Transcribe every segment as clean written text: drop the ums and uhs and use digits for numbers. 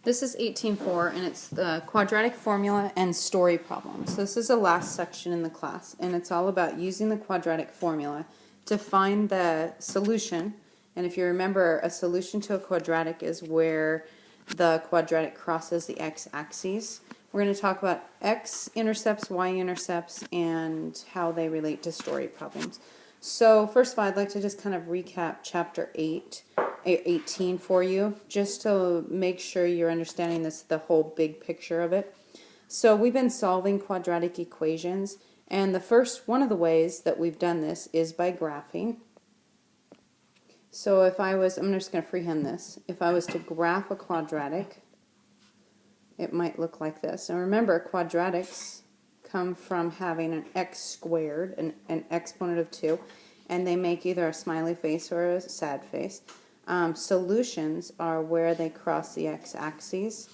This is 18.4, and it's the quadratic formula and story problems. This is the last section in the class, and it's all about using the quadratic formula to find the solution. And if you remember, a solution to a quadratic is where the quadratic crosses the x-axis. We're going to talk about x-intercepts, y-intercepts, and how they relate to story problems. So first of all, I'd like to just kind of recap chapter 18 for you, just to make sure you're understanding the whole big picture of it. So we've been solving quadratic equations, and one of the ways that we've done this is by graphing. So I'm just going to freehand this. If I was to graph a quadratic, it might look like this. And remember, quadratics come from having an x squared, an exponent of 2, and they make either a smiley face or a sad face. Solutions are where they cross the x-axis.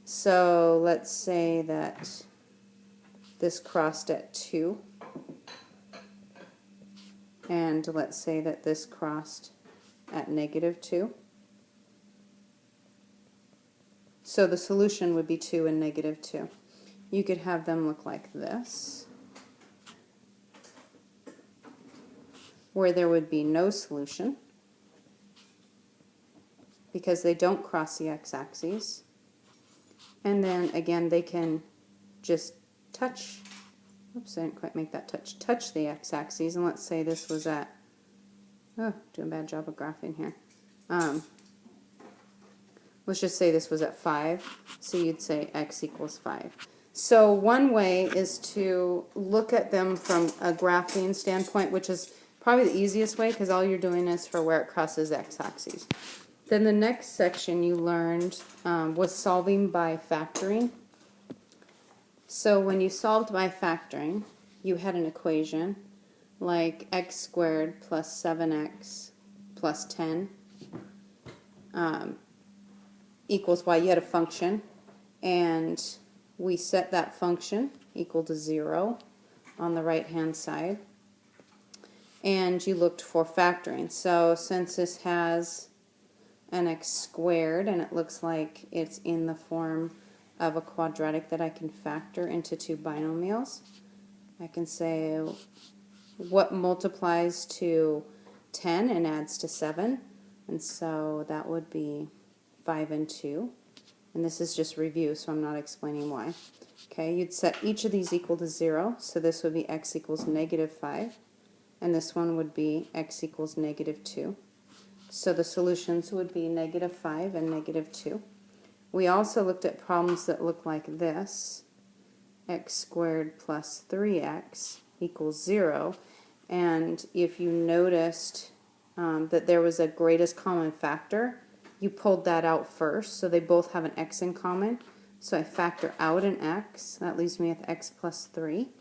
So let's say that this crossed at 2, and let's say that this crossed at -2. So the solution would be 2 and -2. You could have them look like this, where there would be no solution because they don't cross the x-axis. And then again, they can just touch, oops, I didn't quite make that touch the x-axis. And let's say this was at, doing a bad job of graphing here. Let's just say this was at 5, so you'd say x equals 5. So one way is to look at them from a graphing standpoint, which is probably the easiest way because all you're doing is for where it crosses x-axis. Then the next section you learned was solving by factoring. So when you solved by factoring, you had an equation like x squared plus 7x plus 10 equals y. You had a function, and we set that function equal to 0 on the right hand side, and you looked for factoring. So since this has an x squared and it looks like it's in the form of a quadratic that I can factor into two binomials, I can say what multiplies to 10 and adds to 7, and so that would be 5 and 2. And this is just review, so I'm not explaining why. Okay, you'd set each of these equal to 0, so this would be x equals -5, and this one would be x equals -2. So the solutions would be -5 and -2. We also looked at problems that look like this, x squared plus 3x equals 0, and if you noticed that there was a greatest common factor, you pulled that out first, so they both have an x in common. So I factor out an x, that leaves me with x plus 3.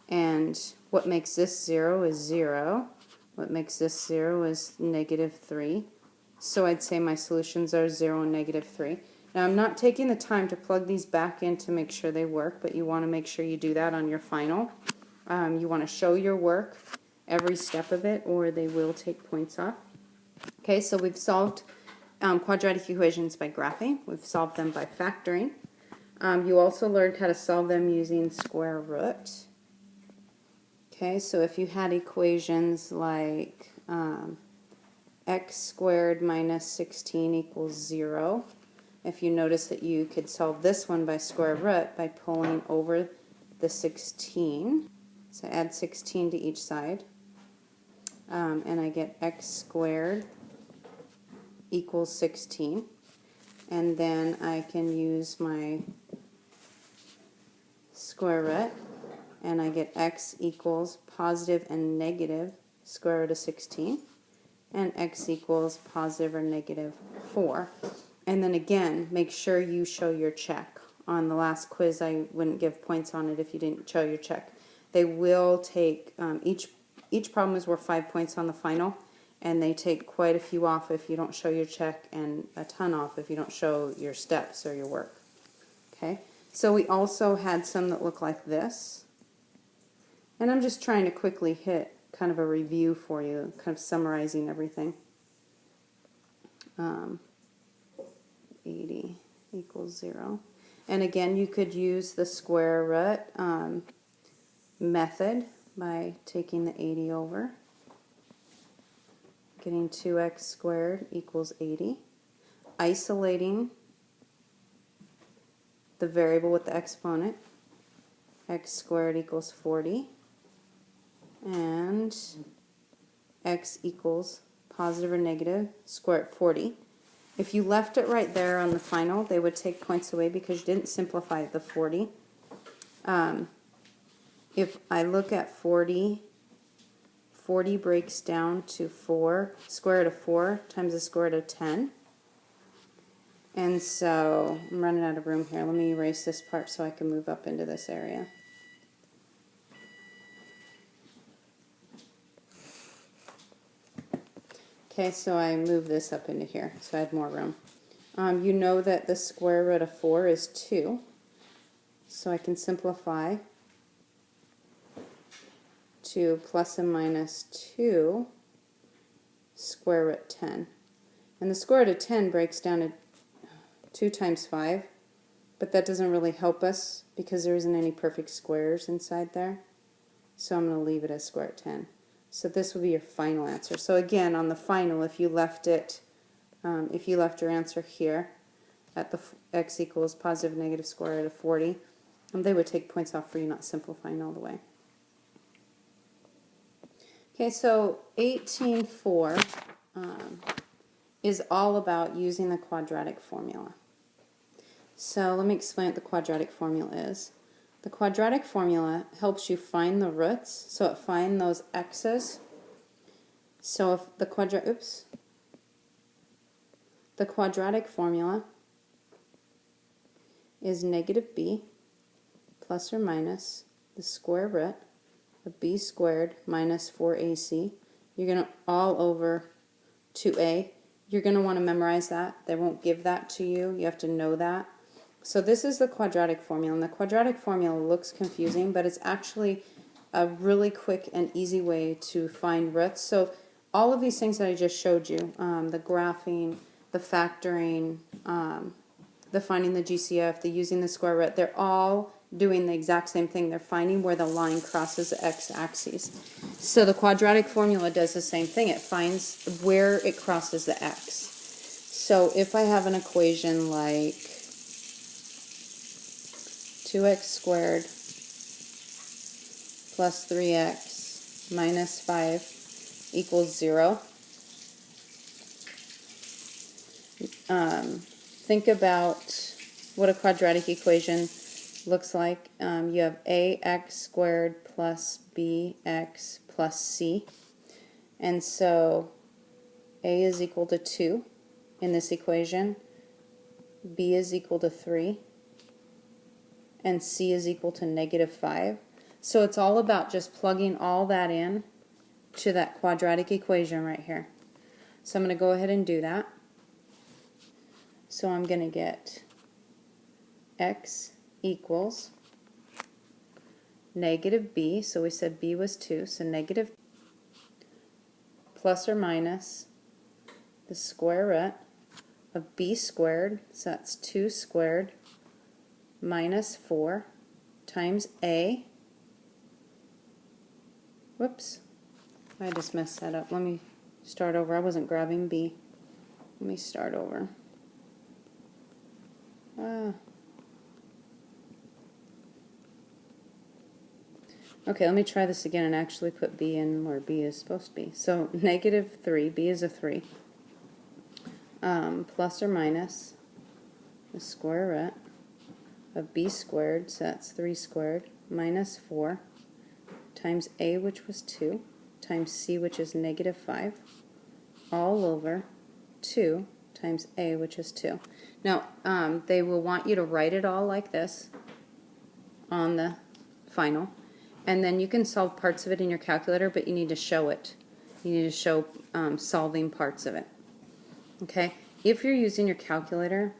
And what makes this 0 is 0. What makes this 0 is -3. So I'd say my solutions are 0 and -3. Now I'm not taking the time to plug these back in to make sure they work, but you want to make sure you do that on your final. You want to show your work, every step of it, or they will take points off. Okay, so we've solved quadratic equations by graphing. We've solved them by factoring. You also learned how to solve them using square root. Okay, so if you had equations like x squared minus 16 equals 0, if you notice that you could solve this one by square root by pulling over the 16, so add 16 to each side, and I get x squared equals 16, and then I can use my square root, and I get x equals positive and negative square root of 16, and x equals positive or -4. And then again, make sure you show your check. On the last quiz, I wouldn't give points on it if you didn't show your check. They will take, each problem is worth 5 points on the final, and they take quite a few off if you don't show your check, and a ton off if you don't show your steps or your work. Okay, so we also had some that look like this, and I'm just trying to quickly hit kind of a review for you, kind of summarizing everything. equals 0. And again, you could use the square root method by taking the 80 over, getting 2x squared equals 80, isolating the variable with the exponent, x squared equals 40, and x equals positive or negative square root 40. If you left it right there on the final, they would take points away because you didn't simplify the 40. If I look at 40, 40 breaks down to 4, square root of 4 times the square root of 10. And so, I'm running out of room here. Let me erase this part so I can move up into this area. Okay, so I move this up into here, so I had more room. You know that the square root of 4 is 2, so I can simplify to plus and minus 2 square root 10. And the square root of 10 breaks down to 2 times 5, but that doesn't really help us because there isn't any perfect squares inside there. So I'm going to leave it as square root 10. So this will be your final answer. So again, on the final, if you left it, if you left your answer here at the x equals positive negative square root of 40, they would take points off for you not simplifying all the way. Okay, so 18.4 is all about using the quadratic formula. So let me explain what the quadratic formula is. The quadratic formula helps you find the roots, so it finds those x's. So if the quadratic formula is negative b plus or minus the square root of b squared minus 4ac. You're going to all over 2a. You're going to want to memorize that. They won't give that to you. You have to know that. So this is the quadratic formula, and the quadratic formula looks confusing, but it's actually a really quick and easy way to find roots. So all of these things that I just showed you, the graphing, the factoring, the finding the GCF, the using the square root, they're all doing the exact same thing. They're finding where the line crosses the x-axis. So the quadratic formula does the same thing. It finds where it crosses the x. So if I have an equation like 2x squared plus 3x minus 5 equals 0. Think about what a quadratic equation looks like. You have ax squared plus bx plus c. And so a is equal to 2 in this equation, b is equal to 3, and c is equal to negative 5. So it's all about just plugging all that in to that quadratic equation right here. So I'm going to go ahead and do that. So I'm going to get x equals negative b, so we said b was 2, so negative plus or minus the square root of b squared, so that's 2 squared minus 4 times a. Whoops, I just messed that up. Let me start over. I wasn't grabbing b. Let me start over. Okay, let me try this again and actually put b in where b is supposed to be. So negative 3, b is a 3, plus or minus the square root of b squared, so that's 3 squared, minus 4, times a, which was 2, times c, which is negative 5, all over 2 times a, which is 2. Now, they will want you to write it all like this on the final, and then you can solve parts of it in your calculator, but you need to show it. You need to show solving parts of it. Okay? If you're using your calculator,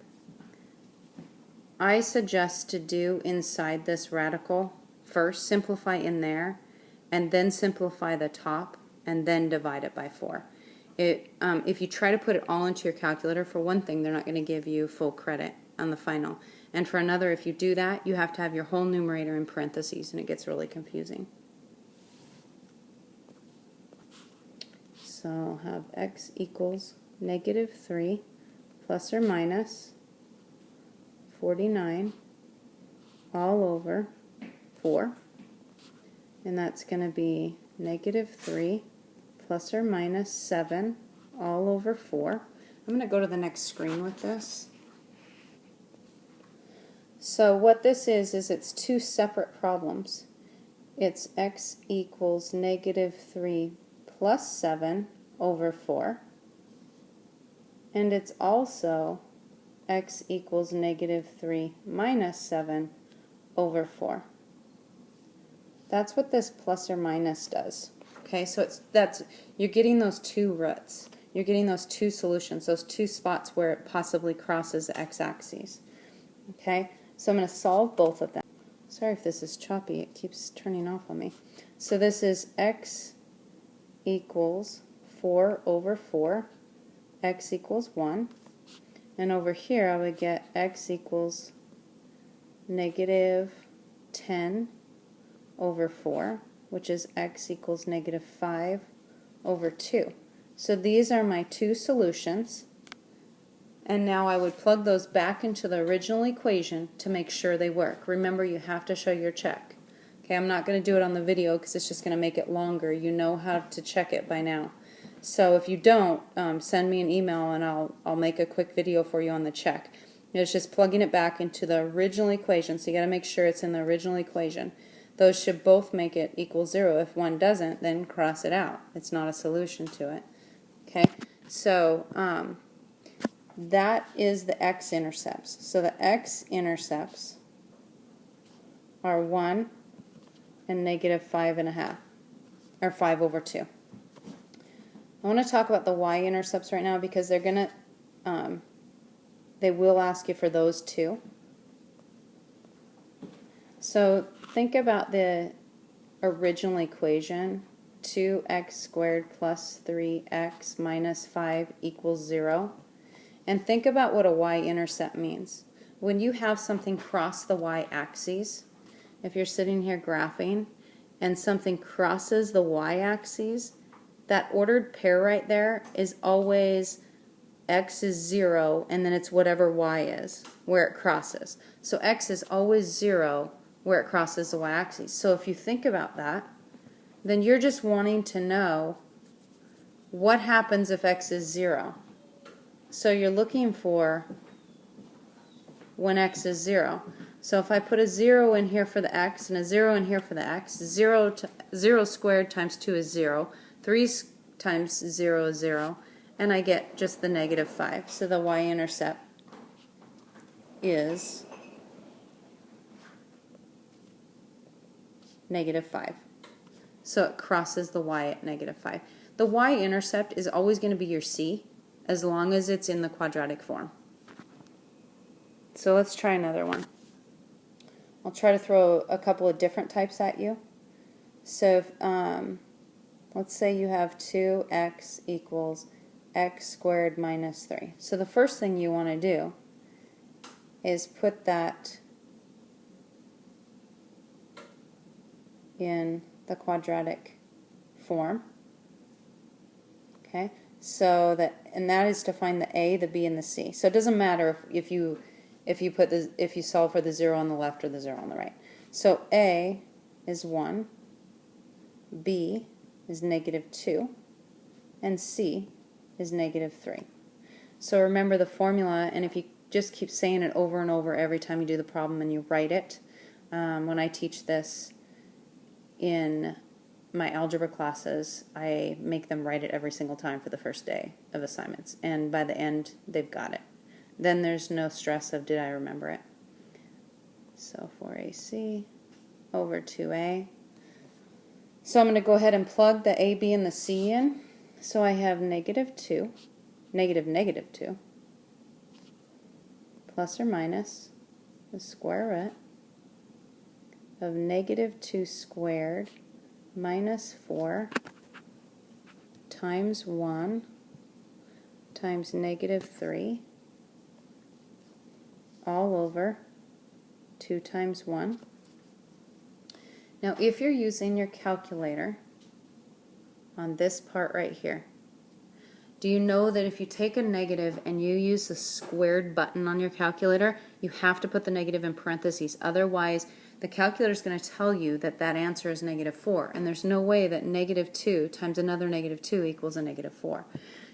I suggest to do inside this radical first, simplify in there, and then simplify the top, and then divide it by 4. If you try to put it all into your calculator, for one thing, they're not going to give you full credit. on the final. And for another, if you do that, you have to have your whole numerator in parentheses, and it gets really confusing. So I'll have x equals negative 3 plus or minus 49 all over 4. And that's going to be negative 3 plus or minus 7 all over 4. I'm going to go to the next screen with this. So what this is it's two separate problems. It's x equals negative 3 plus 7 over 4. And it's also x equals negative 3 minus 7 over 4. That's what this plus or minus does. Okay, so you're getting those two roots. You're getting those two solutions, those two spots where it possibly crosses the x-axis. Okay, so I'm going to solve both of them. Sorry if this is choppy, it keeps turning off on me. So this is x equals 4 over 4, x equals 1. And over here I would get x equals negative 10 over 4, which is x equals negative 5 over 2. So these are my two solutions. And now I would plug those back into the original equation to make sure they work. Remember, you have to show your check. Okay, I'm not going to do it on the video because it's just going to make it longer. You know how to check it by now. So if you don't, send me an email and I'll make a quick video for you on the check. It's just plugging it back into the original equation, so you got to make sure it's in the original equation. Those should both make it equal 0. If one doesn't, then cross it out. It's not a solution to it. Okay, so that is the x-intercepts. So the x-intercepts are 1 and negative 5.5, or 5 over 2. I want to talk about the y-intercepts right now because they're going to, they will ask you for those too. So think about the original equation, 2x squared plus 3x minus 5 equals 0. And think about what a y-intercept means. When you have something cross the y-axis, if you're sitting here graphing and something crosses the y-axis, that ordered pair right there is always x is 0 and then it's whatever y is where it crosses. So x is always 0 where it crosses the y-axis. So if you think about that, then you're just wanting to know what happens if x is 0. So you're looking for when x is 0. So if I put a 0 in here for the x and a 0 in here for the x, 0 squared times 2 is 0. 3 times 0 is 0. And I get just the negative 5. So the y-intercept is negative 5. So it crosses the y at negative 5. The y-intercept is always going to be your c as long as it's in the quadratic form. So let's try another one. I'll try to throw a couple of different types at you. So if, let's say you have 2x equals x squared minus 3. So the first thing you want to do is put that in the quadratic form. Okay, so that is to find the a, the b, and the c. So it doesn't matter if you solve for the 0 on the left or the 0 on the right. So a is 1, b is negative 2, and c is negative 3. So remember the formula, and if you just keep saying it over and over every time you do the problem and you write it, when I teach this in my algebra classes, I make them write it every single time for the first day of assignments, and by the end they've got it. Then there's no stress of did I remember it. So 4ac over 2a. So I'm going to go ahead and plug the a, b, and the c in. So I have negative 2, negative 2, plus or minus the square root of negative 2 squared minus 4 times 1 times negative 3 all over 2 times 1. Now if you're using your calculator on this part right here, do you know that if you take a negative and you use the squared button on your calculator, you have to put the negative in parentheses. Otherwise, the calculator is going to tell you that that answer is -4. And there's no way that -2 times another -2 equals a -4.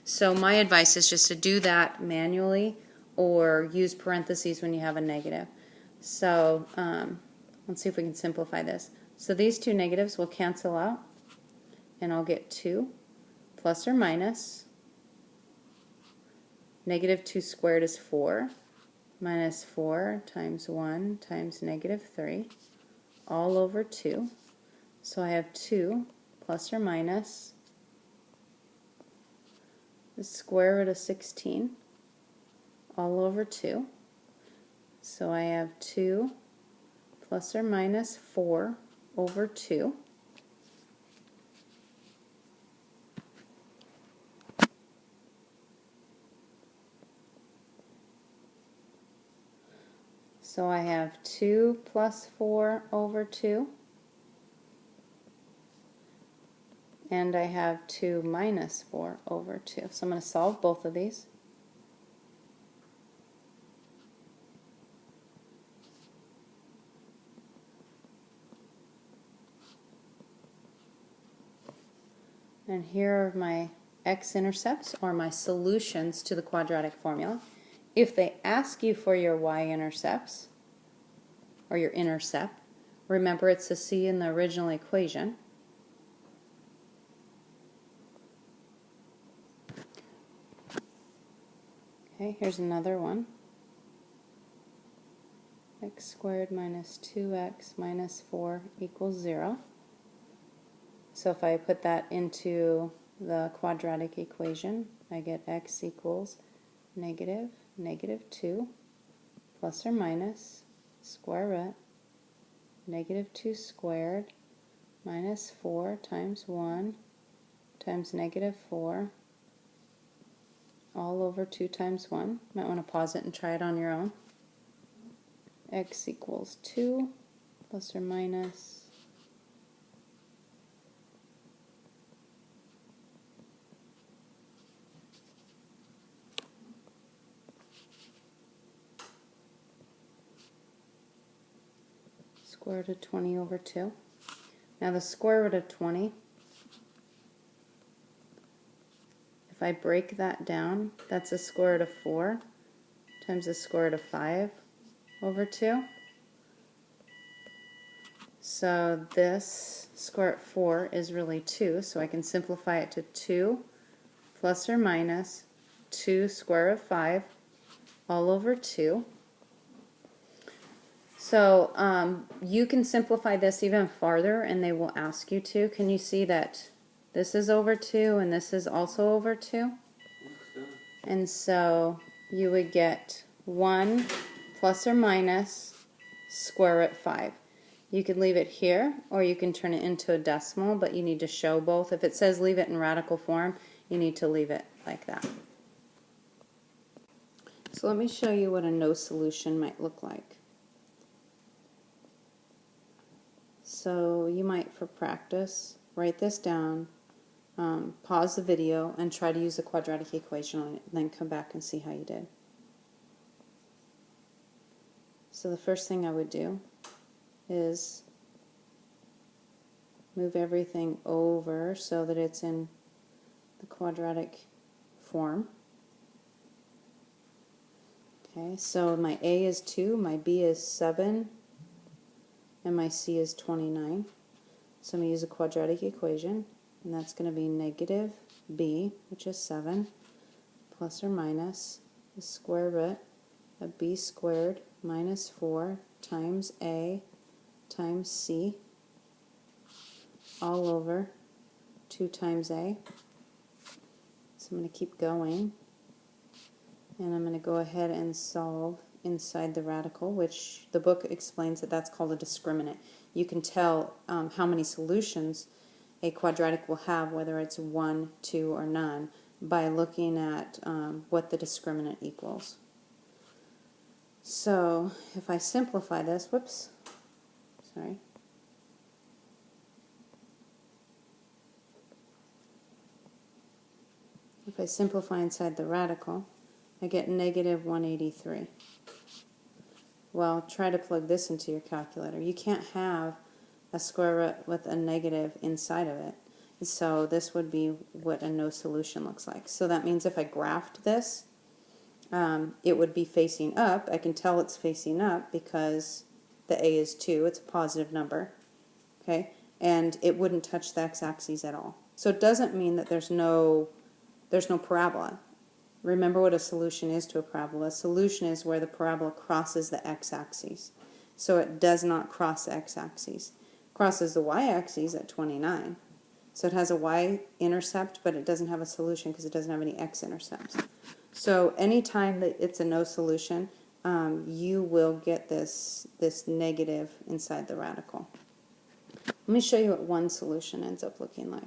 So my advice is just to do that manually or use parentheses when you have a negative. So let's see if we can simplify this. So these two negatives will cancel out, and I'll get 2 plus or minus -2 squared is 4, minus 4 times 1 times -3, all over 2. So I have 2 plus or minus the square root of 16, all over 2. So I have 2 plus or minus 4 over 2. So I have 2 plus 4 over 2, and I have 2 minus 4 over 2. So I'm going to solve both of these. And here are my x-intercepts, or my solutions to the quadratic formula. If they ask you for your y-intercepts, or your intercept, remember it's the c in the original equation. Okay, here's another one. X squared minus 2x minus 4 equals 0. So if I put that into the quadratic equation, I get x equals -2 plus or minus square root -2 squared minus 4 times 1 times -4 all over 2 times 1. Might want to pause it and try it on your own. X equals 2 plus or minus square root of 20 over 2. Now the square root of 20, if I break that down, that's the square root of 4 times the square root of 5 over 2. So this square root of 4 is really 2, so I can simplify it to 2 plus or minus 2 square root of 5 all over 2. So you can simplify this even farther, and they will ask you to. Can you see that this is over 2 and this is also over 2? And so you would get 1 plus or minus square root 5. You could leave it here, or you can turn it into a decimal, but you need to show both. If it says leave it in radical form, you need to leave it like that. So let me show you what a no solution might look like. So you might, for practice, write this down, pause the video, and try to use the quadratic equation on it, and then come back and see how you did. So the first thing I would do is move everything over so that it's in the quadratic form. Okay, so my A is 2, my B is 7, and my C is 29. So I'm going to use a quadratic equation, and that's going to be negative B, which is 7, plus or minus the square root of B squared minus 4 times A times C all over 2 times A. So I'm going to keep going, and I'm going to go ahead and solve inside the radical, which the book explains that that's called a discriminant. You can tell how many solutions a quadratic will have, whether it's 1, 2, or none, by looking at what the discriminant equals. So if I simplify this, sorry. If I simplify inside the radical, I get negative 183. Well, try to plug this into your calculator. You can't have a square root with a negative inside of it. So this would be what a no solution looks like. So that means if I graphed this, it would be facing up. I can tell it's facing up because the a is 2. It's a positive number. Okay? And it wouldn't touch the x-axis at all. So it doesn't mean that there's no parabola. Remember what a solution is to a parabola. A solution is where the parabola crosses the x-axis. So it does not cross the x-axis. Crosses the y-axis at 29. So it has a y-intercept, but it doesn't have a solution because it doesn't have any x-intercepts. So anytime that it's a no solution, you will get this negative inside the radical. Let me show you what one solution ends up looking like.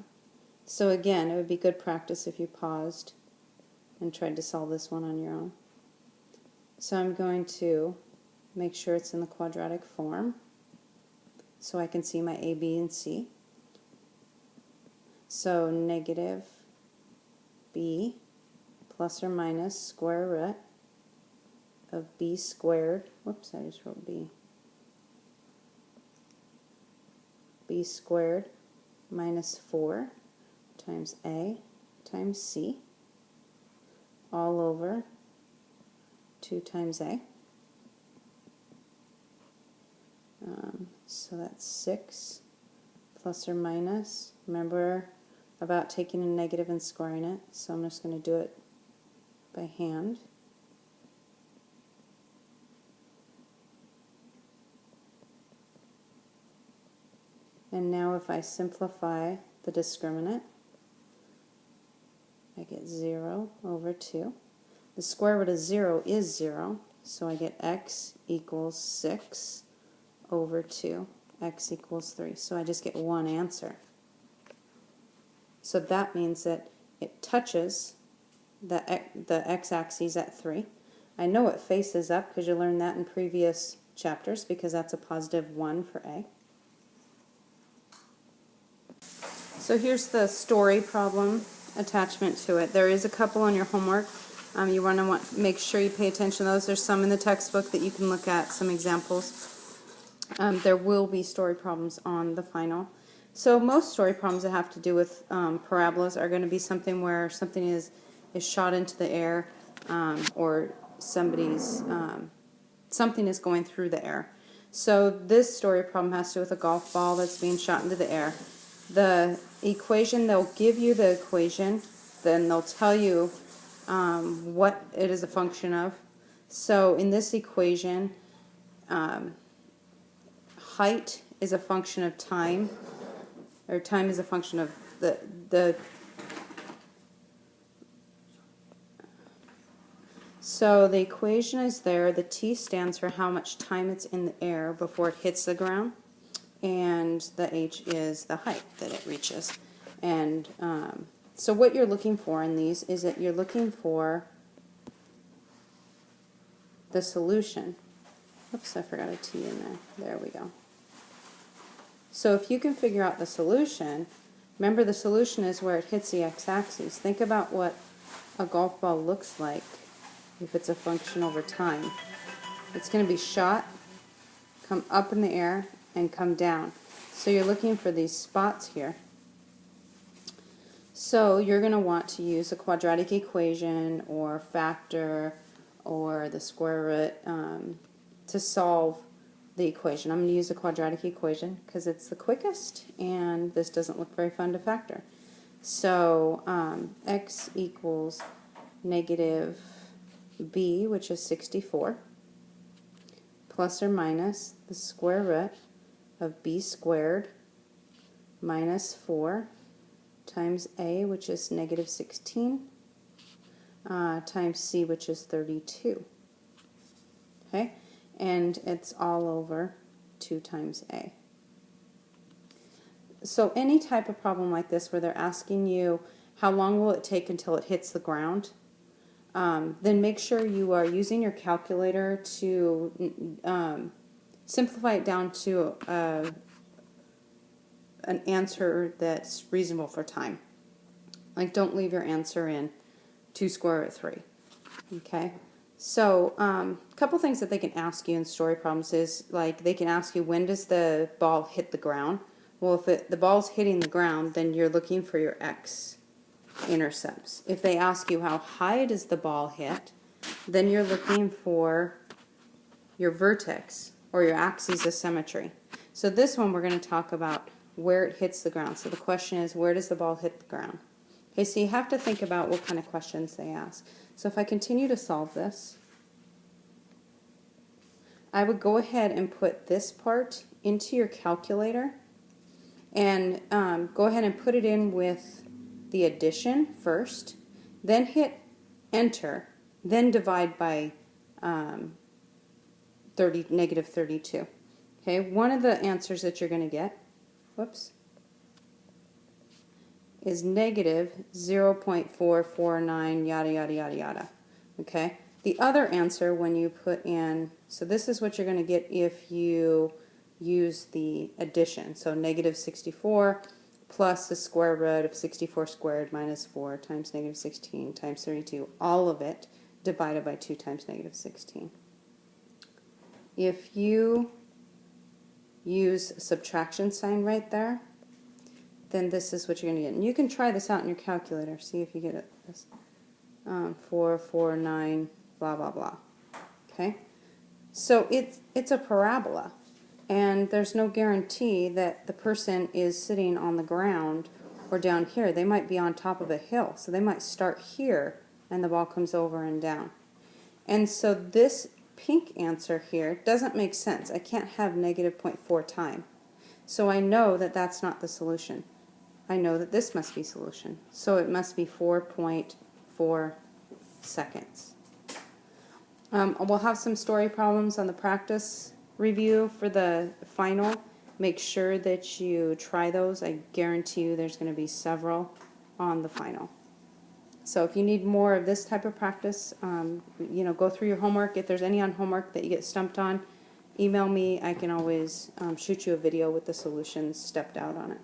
So again, it would be good practice if you paused and tried to solve this one on your own. So I'm going to make sure it's in the quadratic form so I can see my a, b, and c. So negative b plus or minus square root of b squared, whoops, I just wrote b, b squared minus 4 times a times c all over 2 times a. So that's 6 plus or minus. Remember about taking a negative and squaring it, so I'm just going to do it by hand. And now if I simplify the discriminant, I get 0 over 2. The square root of 0 is 0, so I get x equals 6 over 2. X equals 3. So I just get one answer. So that means that it touches the x-axis at 3. I know it faces up because you learned that in previous chapters because that's a positive 1 for a. So here's the story problem attachment to it. There is a couple on your homework. You want to make sure you pay attention to those. There's some in the textbook that you can look at, some examples. There will be story problems on the final. So most story problems that have to do with parabolas are going to be something where something is shot into the air, or something is going through the air. So this story problem has to do with a golf ball that's being shot into the air. The equation, they'll give you the equation, then they'll tell you what it is a function of. So in this equation, height is a function of time, or time is a function of the so the equation is there. The t stands for how much time it's in the air before it hits the ground, and the h is the height that it reaches. And so what you're looking for in these is that you're looking for the solution. Oops, I forgot a t in there. There we go. So if you can figure out the solution, remember the solution is where it hits the x-axis. Think about what a golf ball looks like if it's a function over time. It's going to be shot, come up in the air, and come down. So you're looking for these spots here. So you're going to want to use a quadratic equation or factor or the square root to solve the equation. I'm going to use a quadratic equation because it's the quickest and this doesn't look very fun to factor. So x equals negative b, which is 64, plus or minus the square root of b squared minus 4 times a, which is negative 16, times c, which is 32. Okay? And it's all over 2 times a. So any type of problem like this where they're asking you how long will it take until it hits the ground, then make sure you are using your calculator to simplify it down to an answer that's reasonable for time. Like, don't leave your answer in 2 square root 3. Okay? So, a couple things that they can ask you in story problems is, like, they can ask you, when does the ball hit the ground? Well, if the ball's hitting the ground, then you're looking for your x-intercepts. If they ask you, how high does the ball hit, then you're looking for your vertex or your axes of symmetry. So this one we're going to talk about where it hits the ground. So the question is, where does the ball hit the ground? Okay, so you have to think about what kind of questions they ask. So if I continue to solve this, I would go ahead and put this part into your calculator and go ahead and put it in with the addition first, then hit enter, then divide by negative 32. Okay, one of the answers that you're going to get, is negative 0.449 yada yada yada yada. Okay, the other answer when you put in, so this is what you're going to get if you use the addition. So negative 64 plus the square root of 64 squared minus 4 times negative 16 times 32, all of it divided by 2 times negative 16. If you use a subtraction sign right there, then this is what you're going to get. And you can try this out in your calculator. See if you get it. 449, blah, blah, blah. Okay? So it's a parabola. And there's no guarantee that the person is sitting on the ground or down here. They might be on top of a hill. So they might start here and the ball comes over and down. And so this pink answer here doesn't make sense. I can't have negative 0.4 time. So I know that that's not the solution. I know that this must be solution. So it must be 4.4 seconds. We'll have some story problems on the practice review for the final. Make sure that you try those. I guarantee you there's going to be several on the final. So if you need more of this type of practice, go through your homework. If there's any on homework that you get stumped on, email me. I can always shoot you a video with the solutions stepped out on it.